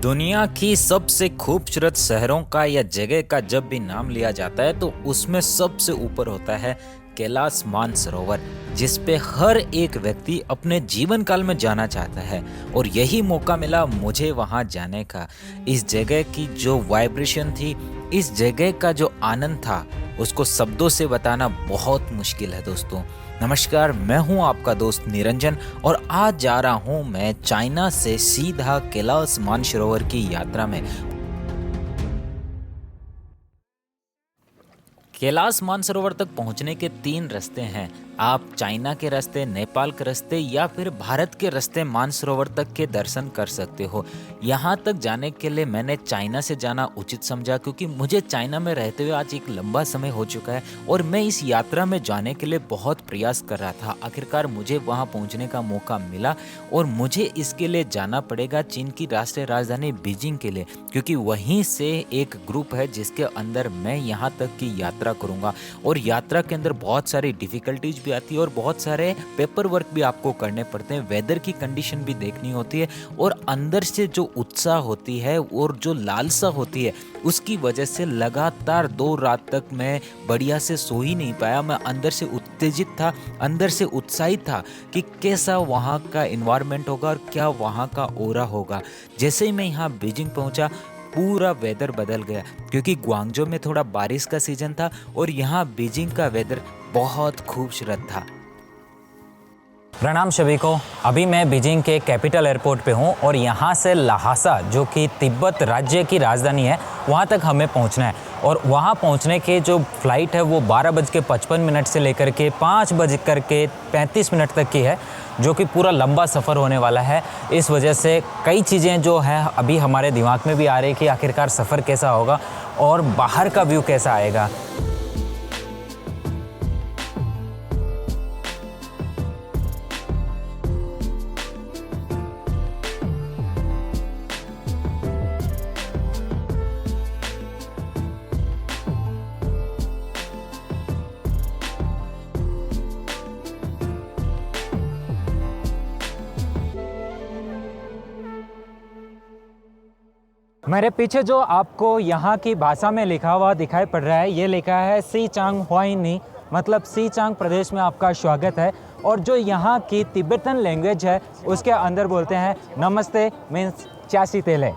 दुनिया की सबसे खूबसूरत शहरों का या जगह का जब भी नाम लिया जाता है तो उसमें सबसे ऊपर होता है कैलाश मानसरोवर, जिस पे हर एक व्यक्ति अपने जीवन काल में जाना चाहता है। और यही मौका मिला मुझे वहां जाने का। इस जगह की जो वाइब्रेशन थी, इस जगह का जो आनंद था, उसको शब्दों से बताना बहुत मुश्किल है दोस्तों। नमस्कार, मैं हूं आपका दोस्त निरंजन और आज जा रहा हूं मैं चाइना से सीधा कैलाश मानसरोवर की यात्रा में। कैलाश मानसरोवर तक पहुंचने के 3 रास्ते हैं। आप चाइना के रास्ते, नेपाल के रास्ते या फिर भारत के रास्ते मानसरोवर तक के दर्शन कर सकते हो। यहाँ तक जाने के लिए मैंने चाइना से जाना उचित समझा, क्योंकि मुझे चाइना में रहते हुए आज एक लंबा समय हो चुका है और मैं इस यात्रा में जाने के लिए बहुत प्रयास कर रहा था। आखिरकार मुझे वहाँ पहुँचने का मौका मिला और मुझे इसके लिए जाना पड़ेगा चीन की राष्ट्रीय राजधानी बीजिंग के लिए, क्योंकि वहीं से एक ग्रुप है जिसके अंदर मैं यहाँ तक की यात्रा करूंगा। और यात्रा के अंदर बहुत सारी डिफिकल्टीज भी आती है और बहुत सारे पेपर वर्क भी आपको करने पड़ते हैं। वेदर की कंडीशन भी देखनी होती है और अंदर से जो उत्साह होती है और जो लालसा होती है, उसकी वजह से लगातार 2 रात तक मैं बढ़िया से सो ही नहीं पाया। मैं अंदर से उत्तेजित था, अंदर से उत्साहित था कि कैसा वहाँ का एनवायरनमेंट होगा और क्या वहाँ का ऑरा होगा। जैसे ही मैं यहाँ बीजिंग पहुँचा, पूरा वेदर बदल गया, क्योंकि ग्वांगझो में थोड़ा बारिश का सीजन था और यहाँ बीजिंग का वेदर बहुत खूबसूरत था। प्रणाम सभी को। अभी मैं बीजिंग के कैपिटल एयरपोर्ट पे हूँ और यहाँ से ल्हासा, जो कि तिब्बत राज्य की राजधानी है, वहाँ तक हमें पहुँचना है। और वहाँ पहुँचने के जो फ़्लाइट है वो 12:55 से लेकर के 5:35 तक की है, जो कि पूरा लंबा सफ़र होने वाला है। इस वजह से कई चीज़ें जो है अभी हमारे दिमाग में भी आ रही है कि आखिरकार सफ़र कैसा होगा और बाहर का व्यू कैसा आएगा। मेरे पीछे जो आपको यहाँ की भाषा में लिखा हुआ दिखाई पड़ रहा है, ये लिखा है सी चांग हुआइनी, मतलब सी चांग प्रदेश में आपका स्वागत है। और जो यहाँ की तिब्बतन लैंग्वेज है उसके अंदर बोलते हैं नमस्ते मीन्स चासी तेले।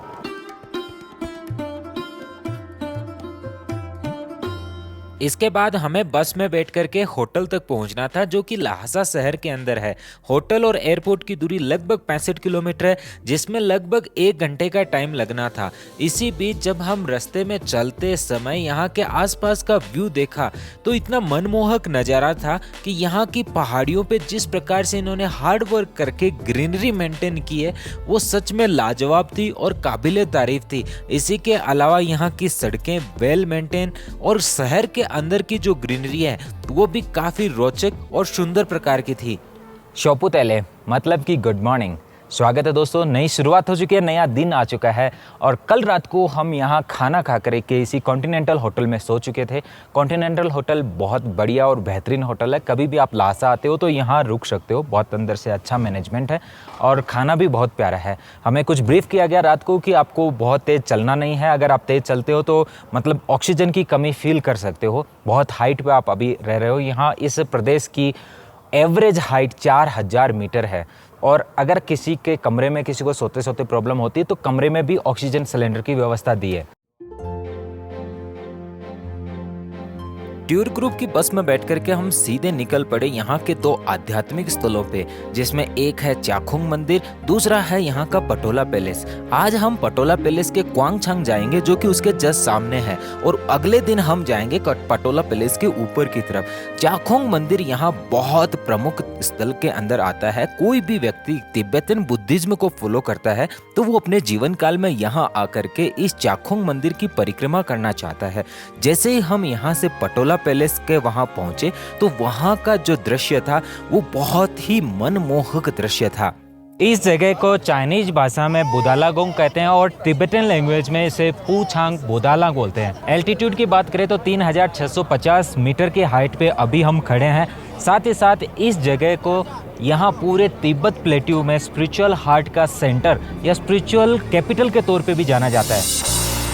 इसके बाद हमें बस में बैठ करके होटल तक पहुंचना था, जो कि ल्हासा शहर के अंदर है। होटल और एयरपोर्ट की दूरी लगभग 65 किलोमीटर है, जिसमें लगभग 1 घंटे का टाइम लगना था। इसी बीच जब हम रास्ते में चलते समय यहाँ के आसपास का व्यू देखा तो इतना मनमोहक नज़ारा था कि यहाँ की पहाड़ियों पे जिस प्रकार से इन्होंने हार्ड वर्क करके ग्रीनरी मेंटेन की है, वो सच में लाजवाब थी और काबिले तारीफ थी। इसी के अलावा यहाँ की सड़कें वेल मेंटेन और शहर के अंदर की जो ग्रीनरी है वो भी काफी रोचक और सुंदर प्रकार की थी। शोपुतेले मतलब कि गुड मॉर्निंग। स्वागत है दोस्तों, नई शुरुआत हो चुकी है, नया दिन आ चुका है। और कल रात को हम यहाँ खाना खा कर के इसी कॉन्टिनेंटल होटल में सो चुके थे। कॉन्टिनेंटल होटल बहुत बढ़िया और बेहतरीन होटल है। कभी भी आप ल्हासा आते हो तो यहाँ रुक सकते हो, बहुत अंदर से अच्छा मैनेजमेंट है और खाना भी बहुत प्यारा है। हमें कुछ ब्रीफ किया गया रात को कि आपको बहुत तेज़ चलना नहीं है। अगर आप तेज़ चलते हो तो मतलब ऑक्सीजन की कमी फील कर सकते हो। बहुत हाइट पर आप अभी रह रहे हो। यहाँ इस प्रदेश की एवरेज हाइट 4000 मीटर है। और अगर किसी के कमरे में किसी को सोते सोते प्रॉब्लम होती है तो कमरे में भी ऑक्सीजन सिलेंडर की व्यवस्था दी है। टूर ग्रुप की बस में बैठ करके हम सीधे निकल पड़े यहाँ के 2 आध्यात्मिक स्थलों पे, जिसमें एक है च्याखुंग मंदिर, दूसरा है यहाँ का पटोला पैलेस। आज हम पटोला पैलेस के क्वांगछांग जाएंगे, जो कि उसके जस्ट सामने है, और अगले दिन हम जाएंगे पटोला पैलेस के ऊपर की तरफ। च्याखुंग मंदिर यहाँ बहुत प्रमुख स्थल के अंदर आता है। कोई भी व्यक्ति तिब्बतन बुद्धिज्म को फॉलो करता है तो वो अपने जीवन काल में यहाँ आकर के इस च्याखुंग मंदिर की परिक्रमा करना चाहता है। जैसे ही हम यहाँ से पटोला पैलेस के वहां पहुंचे तो वहां का जो दृश्य था वो बहुत ही मनमोहक दृश्य था। इस जगह को चाइनीज भाषा में बुदालागोंग कहते हैं और तिब्बतन लैंग्वेज में इसे पूछांग बुदालांग बोलते हैं। एल्टीट्यूड की बात करें तो 3650 मीटर की हाइट पे अभी हम खड़े हैं। साथ ही साथ इस जगह को यहाँ पूरे तिब्बत प्लेट्यू में स्पिरिचुअल हार्ट का सेंटर या स्पिरिचुअल कैपिटल के तौर पे भी जाना जाता है।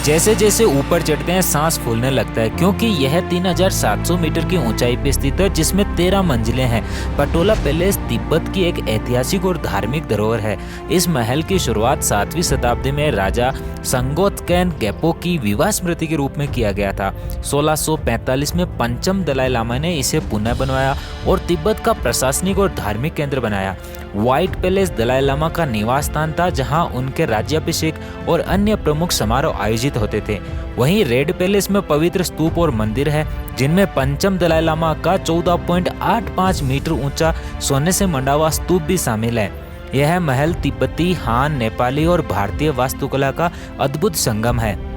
जैसे जैसे ऊपर चढ़ते हैं सांस फूलने लगता है, क्योंकि यह 3700 मीटर की ऊंचाई पर स्थित है, जिसमें 13 मंजिलें हैं। पटोला पैलेस तिब्बत की एक ऐतिहासिक और धार्मिक धरोहर है। इस महल की शुरुआत 7वीं शताब्दी में राजा संगोत्सैन गेपो की विवाह स्मृति के रूप में किया गया था। 1645 में पंचम दलाई लामा ने इसे पुनः बनवाया और तिब्बत का प्रशासनिक और धार्मिक केंद्र बनाया। व्हाइट पैलेस दलाई लामा का निवास स्थान था, जहां उनके राज्याभिषेक और अन्य प्रमुख समारोह आयोजित होते थे। वहीं रेड पैलेस में पवित्र स्तूप और मंदिर है, जिनमें पंचम दलाई लामा का 14.85 मीटर ऊंचा सोने से मंडा हुआ स्तूप भी शामिल है। यह महल तिब्बती, हान, नेपाली और भारतीय वास्तुकला का अद्भुत संगम है।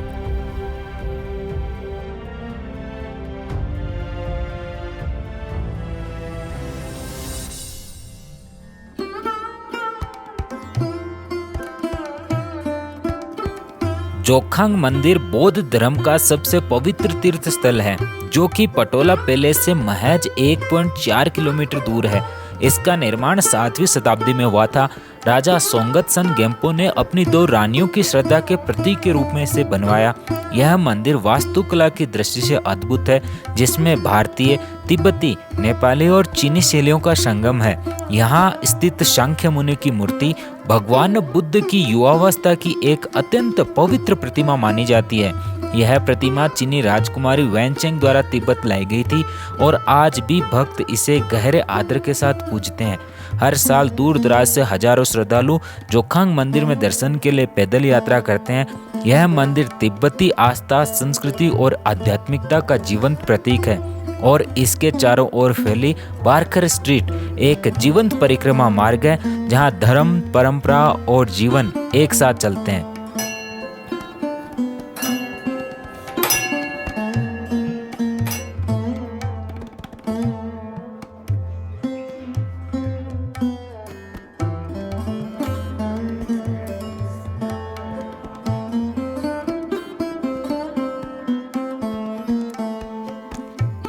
जोखांग मंदिर बौद्ध धर्म का सबसे पवित्र तीर्थ स्थल है, जो कि पटोला पैलेस से महज 1.4 किलोमीटर दूर है। इसका निर्माण 7वीं शताब्दी में हुआ था। राजा सोंगत्सन गेम्पो ने अपनी 2 रानियों की श्रद्धा के प्रतीक के रूप में इसे बनवाया। यह मंदिर वास्तुकला की दृष्टि से अद्भुत है, जिसमें भारतीय, तिब्बती, नेपाली और चीनी शैलियों का संगम है। यहाँ स्थित शाक्य मुनि की मूर्ति भगवान बुद्ध की युवावस्था की एक अत्यंत पवित्र प्रतिमा मानी जाती है। यह प्रतिमा चीनी राजकुमारी वैनचेंग द्वारा तिब्बत लाई गई थी और आज भी भक्त इसे गहरे आदर के साथ पूजते हैं। हर साल दूर दराज से हजारों श्रद्धालु जोखांग मंदिर में दर्शन के लिए पैदल यात्रा करते हैं। यह मंदिर तिब्बती आस्था, संस्कृति और आध्यात्मिकता का जीवंत प्रतीक है और इसके चारों ओर फैली बारकर स्ट्रीट एक जीवंत परिक्रमा मार्ग है, जहां धर्म, परंपरा और जीवन एक साथ चलते हैं।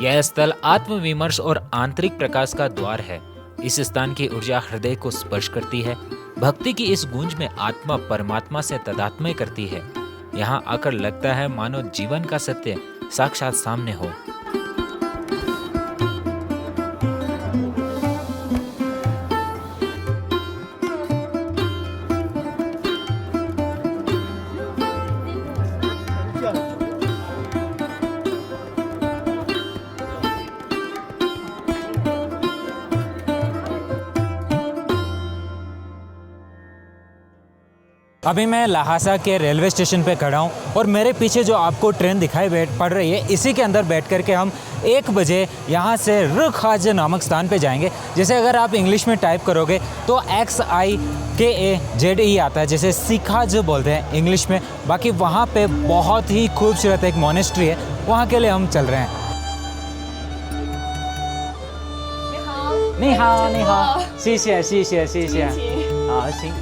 यह स्थल आत्मविमर्श और आंतरिक प्रकाश का द्वार है। इस स्थान की ऊर्जा हृदय को स्पर्श करती है। भक्ति की इस गूंज में आत्मा परमात्मा से तादात्म्य करती है। यहाँ आकर लगता है मानो जीवन का सत्य साक्षात सामने हो। अभी मैं लहासा के रेलवे स्टेशन पे खड़ा हूँ और मेरे पीछे जो आपको ट्रेन दिखाई पड़ रही है, इसी के अंदर बैठ कर के हम 1 बजे यहाँ से रुखाज नामक स्थान पे जाएंगे। जैसे अगर आप इंग्लिश में टाइप करोगे तो XIKAZE आता है, जैसे सिखाज बोलते हैं इंग्लिश में। बाकी वहाँ पे बहुत ही खूबसूरत एक मोनेस्ट्री है, वहाँ के लिए हम चल रहे हैं। नी हाओ, शीशे हाँ सिंह।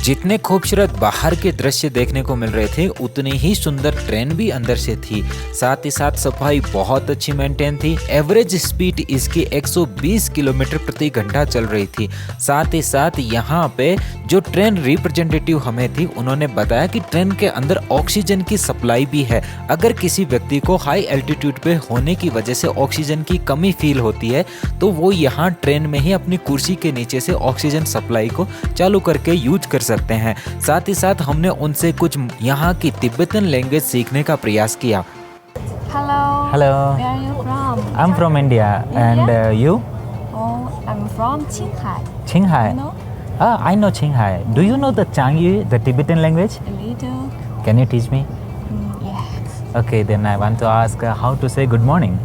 जितने खूबसूरत बाहर के दृश्य देखने को मिल रहे थे, उतनी ही सुंदर ट्रेन भी अंदर से थी। साथ ही साथ सफाई बहुत अच्छी मेंटेन थी। एवरेज स्पीड इसकी 120 किलोमीटर प्रति घंटा चल रही थी। साथ ही साथ यहाँ पे जो ट्रेन रिप्रेजेंटेटिव हमें थी, उन्होंने बताया कि ट्रेन के अंदर ऑक्सीजन की सप्लाई भी है। अगर किसी व्यक्ति को हाई एल्टीट्यूड पे होने की वजह से ऑक्सीजन की कमी फील होती है, तो वो यहाँ ट्रेन में ही अपनी कुर्सी के नीचे से ऑक्सीजन सप्लाई को चालू करके यूज कर सकते हैं। साथ ही साथ हमने उनसे कुछ यहाँ की तिब्बतन लैंग्वेज सीखने का प्रयास किया। Hello. Where are you from? I'm from India. And you? Oh, I'm from Qinghai. Qinghai. You know? Ah, I know Qinghai. Do you know the Changyu, the Tibetan language? A little. Can you teach me? Yeah. Okay, then I want to ask how to say good morning.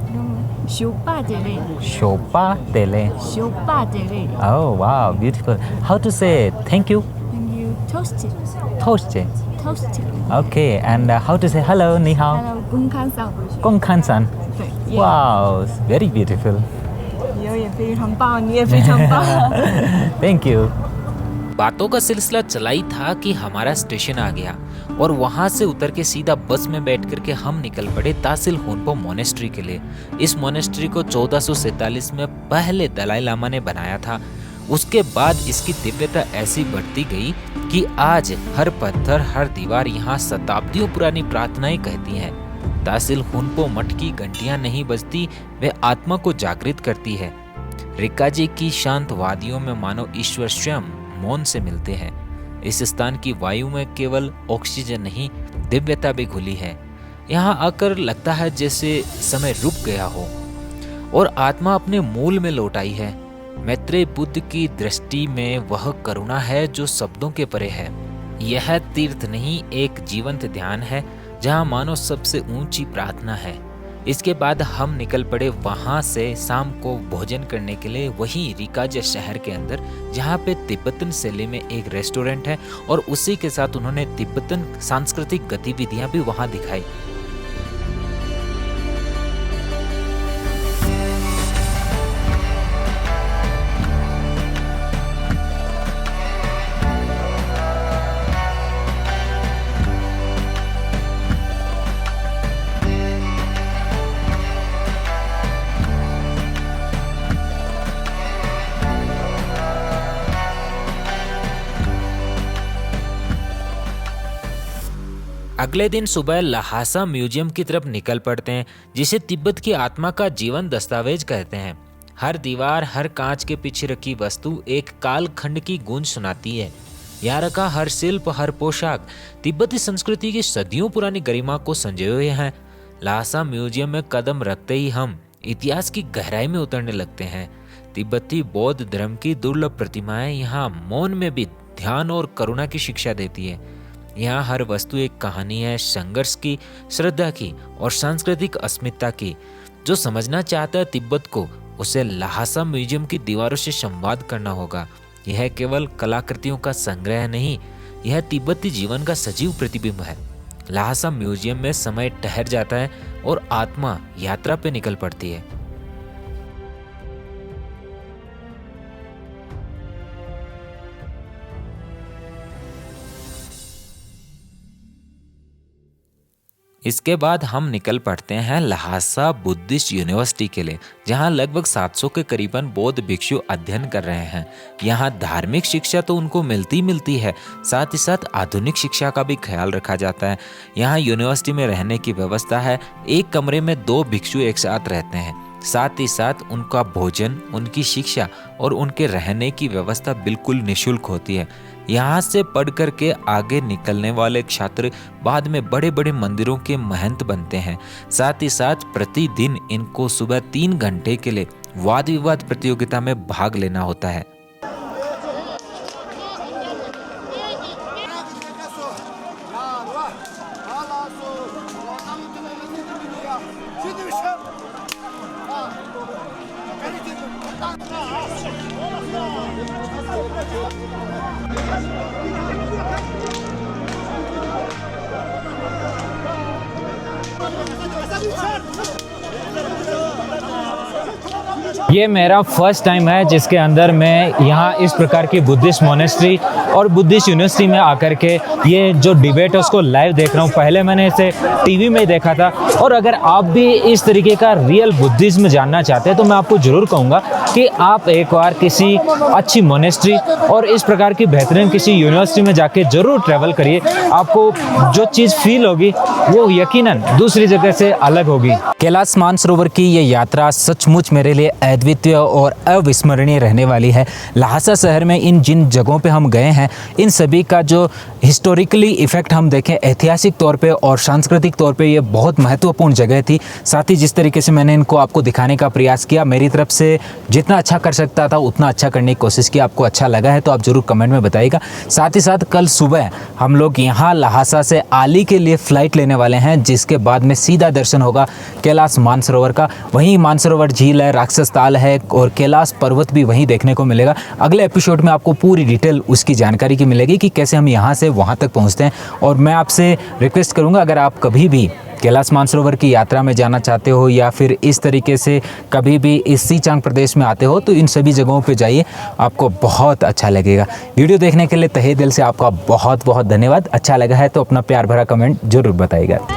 Shopa dele. Shopa tele. Shopa dele. Oh, wow, beautiful. How to say thank you? And you toast it. Toast. Toast it. Okay, and how to say hello, ni hao? Hello, 公康上。 Gong kan san. 对。 Wow, very beautiful. 有也非常棒，你也非常棒。 Thank you. बातों का सिलसिला चला ही था कि हमारा station आ गया और वहां से उतर के सीधा बस में बैठ करके हम निकल पड़े तासिल हुनपो मोनेस्ट्री के लिए। इस मोनेस्ट्री को 1447 में पहले दलाई लामा ने बनाया था। उसके बाद इसकी दिव्यता ऐसी बढ़ती गई कि आज हर पत्थर हर दीवार यहाँ शताब्दियों पुरानी प्रार्थनाएं कहती हैं। तासिल हुनपो मठ की घंटियां नहीं बजती, वे आत्मा को जागृत करती है। रिकाजी की शांत वादियों में मानो ईश्वर स्वयं मौन से मिलते हैं। इस स्थान की वायु में केवल ऑक्सीजन नहीं, दिव्यता भी घुली है। यहाँ आकर लगता है जैसे समय रुक गया हो और आत्मा अपने मूल में लौट आई है। मैत्रेय बुद्ध की दृष्टि में वह करुणा है जो शब्दों के परे है। यह तीर्थ नहीं, एक जीवंत ध्यान है जहाँ मानो सबसे ऊंची प्रार्थना है। इसके बाद हम निकल पड़े वहां से शाम को भोजन करने के लिए वही रिकाजा शहर के अंदर, जहाँ पे तिब्बतन शैली में एक रेस्टोरेंट है और उसी के साथ उन्होंने तिब्बतन सांस्कृतिक गतिविधियां भी वहां दिखाई। अगले दिन सुबह लहासा म्यूजियम की तरफ निकल पड़ते हैं, जिसे तिब्बत की आत्मा का जीवन दस्तावेज कहते हैं। हर दीवार, हर कांच के पीछे रखी वस्तु एक कालखंड की गूंज सुनाती है। यहाँ रखा हर शिल्प, हर पोशाक तिब्बती संस्कृति की सदियों पुरानी गरिमा को संजोए हुए हैं। लहासा म्यूजियम में कदम रखते ही हम इतिहास की गहराई में उतरने लगते हैं। तिब्बती बौद्ध धर्म की दुर्लभ प्रतिमाएं यहाँ मौन में भी ध्यान और करुणा की शिक्षा देती है। यहाँ हर वस्तु एक कहानी है, संघर्ष की, श्रद्धा की और सांस्कृतिक अस्मिता की। जो समझना चाहता है तिब्बत को, उसे लहासा म्यूजियम की दीवारों से संवाद करना होगा। यह केवल कलाकृतियों का संग्रह नहीं, यह तिब्बती जीवन का सजीव प्रतिबिंब है। लहासा म्यूजियम में समय ठहर जाता है और आत्मा यात्रा पे निकल पड़ती है। इसके बाद हम निकल पड़ते हैं लहासा बुद्धिस्ट यूनिवर्सिटी के लिए, जहां लगभग 700 के करीबन बौद्ध भिक्षु अध्ययन कर रहे हैं। यहाँ धार्मिक शिक्षा तो उनको मिलती है, साथ ही साथ आधुनिक शिक्षा का भी ख्याल रखा जाता है। यहाँ यूनिवर्सिटी में रहने की व्यवस्था है। एक कमरे में 2 भिक्षु एक साथ रहते हैं। साथ ही साथ उनका भोजन, उनकी शिक्षा और उनके रहने की व्यवस्था बिल्कुल निःशुल्क होती है। यहाँ से पढ़ करके आगे निकलने वाले छात्र बाद में बड़े बड़े मंदिरों के महंत बनते हैं। साथ ही साथ प्रतिदिन इनको सुबह 3 घंटे के लिए वाद विवाद प्रतियोगिता में भाग लेना होता है। ये मेरा फर्स्ट टाइम है जिसके अंदर मैं यहाँ इस प्रकार की बुद्धिस्ट मोनेस्ट्री और बुद्धिस्ट यूनिवर्सिटी में आकर के ये जो डिबेट है उसको लाइव देख रहा हूँ। पहले मैंने इसे टीवी में देखा था, और अगर आप भी इस तरीके का रियल बुद्धिज्म जानना चाहते हैं तो मैं आपको ज़रूर कहूँगा कि आप एक बार किसी अच्छी मोनेस्ट्री और इस प्रकार की बेहतरीन किसी यूनिवर्सिटी में जाके ज़रूर ट्रैवल करिए। आपको जो चीज़ फील होगी वो यकीनन दूसरी जगह से अलग होगी। कैलाश मानसरोवर की ये यात्रा सचमुच मेरे लिए अद्वितीय और अविस्मरणीय रहने वाली है। लहासा शहर में इन जिन जगहों पे हम गए हैं, इन सभी का जो हिस्टोरिकली इफ़ेक्ट हम देखें ऐतिहासिक तौर पे और सांस्कृतिक तौर पे ये बहुत महत्वपूर्ण जगह थी। साथ ही जिस तरीके से मैंने इनको आपको दिखाने का प्रयास किया, मेरी तरफ से जितना अच्छा कर सकता था उतना अच्छा करने की कोशिश की। आपको अच्छा लगा है तो आप ज़रूर कमेंट में बताइएगा। साथ ही साथ कल सुबह हम लोग यहाँ लहासा से आली के लिए फ़्लाइट लेने वाले हैं, जिसके बाद में सीधा दर्शन होगा कैलाश मानसरोवर का। वहीं मानसरोवर झील है, राक्षस ताल है और कैलाश पर्वत भी वहीं देखने को मिलेगा। अगले एपिसोड में आपको पूरी डिटेल उसकी जानकारी की मिलेगी कि कैसे हम यहाँ से वहाँ तक पहुँचते हैं। और मैं आपसे रिक्वेस्ट करूँगा, अगर आप कभी भी कैलाश मानसरोवर की यात्रा में जाना चाहते हो या फिर इस तरीके से कभी भी इस सीचांग प्रदेश में आते हो, तो इन सभी जगहों पे जाइए, आपको बहुत अच्छा लगेगा। वीडियो देखने के लिए तहे दिल से आपका बहुत बहुत धन्यवाद। अच्छा लगा है तो अपना प्यार भरा कमेंट जरूर बताइएगा।